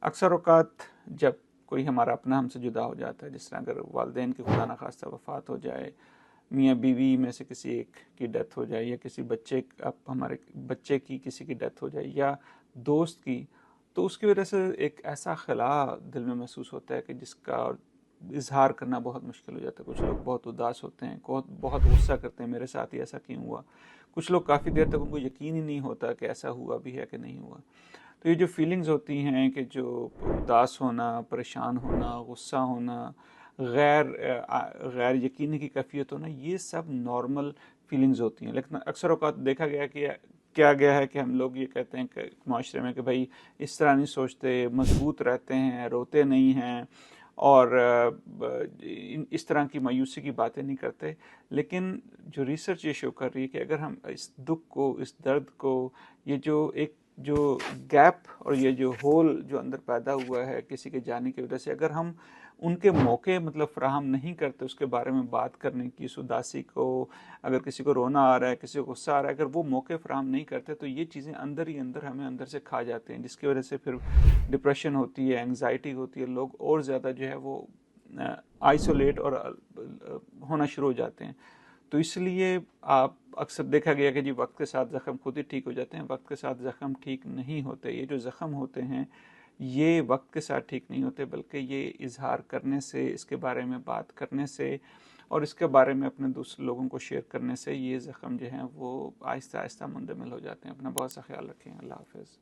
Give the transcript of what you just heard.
اکثر اوقات جب کوئی ہمارا اپنا ہم سے جدا ہو جاتا ہے، جس طرح اگر والدین کی خدا نخواستہ وفات ہو جائے، میاں بیوی میں سے کسی ایک کی ڈیتھ ہو جائے، یا کسی ہمارے بچے کی کسی کی ڈیتھ ہو جائے، یا دوست کی، تو اس کی وجہ سے ایک ایسا خلا دل میں محسوس ہوتا ہے کہ جس کا اظہار کرنا بہت مشکل ہو جاتا ہے۔ کچھ لوگ بہت اداس ہوتے ہیں، بہت غصہ کرتے ہیں، میرے ساتھ ہی ایسا کیوں ہوا۔ کچھ لوگ کافی دیر تک ان کو یقین ہی نہیں ہوتا کہ ایسا ہوا بھی ہے کہ نہیں ہوا۔ تو یہ جو فیلنگز ہوتی ہیں کہ جو اداس ہونا، پریشان ہونا، غصہ ہونا، غیر یقینی کی کیفیت ہونا، یہ سب نارمل فیلنگز ہوتی ہیں۔ لیکن اکثر اوقات دیکھا گیا کہ کیا گیا ہے کہ ہم لوگ یہ کہتے ہیں کہ معاشرے میں کہ بھائی اس طرح نہیں سوچتے، مضبوط رہتے ہیں، روتے نہیں ہیں، اور اس طرح کی مایوسی کی باتیں نہیں کرتے۔ لیکن جو ریسرچ یہ شو کر رہی ہے کہ اگر ہم اس دکھ کو، اس درد کو، یہ جو گیپ اور یہ جو ہول جو اندر پیدا ہوا ہے کسی کے جانے کی وجہ سے، اگر ہم ان کے موقع فراہم نہیں کرتے اس کے بارے میں بات کرنے کی، اس اداسی کو، اگر کسی کو رونا آ رہا ہے، کسی کو غصہ آ رہا ہے، اگر وہ موقع فراہم نہیں کرتے تو یہ چیزیں اندر ہی اندر ہمیں اندر سے کھا جاتے ہیں، جس کی وجہ سے پھر ڈپریشن ہوتی ہے، انگزائٹی ہوتی ہے، لوگ اور زیادہ جو ہے وہ آئسولیٹ اور ہونا شروع ہو جاتے ہیں۔ تو اس لیے آپ اکثر دیکھا گیا کہ جی وقت کے ساتھ زخم خود ہی ٹھیک ہو جاتے ہیں، وقت کے ساتھ زخم ٹھیک نہیں ہوتے۔ یہ جو زخم ہوتے ہیں یہ وقت کے ساتھ ٹھیک نہیں ہوتے، بلکہ یہ اظہار کرنے سے، اس کے بارے میں بات کرنے سے، اور اس کے بارے میں اپنے دوسرے لوگوں کو شیئر کرنے سے یہ زخم جو ہیں وہ آہستہ آہستہ مندمل ہو جاتے ہیں۔ اپنا بہت سا خیال رکھیں۔ اللہ حافظ۔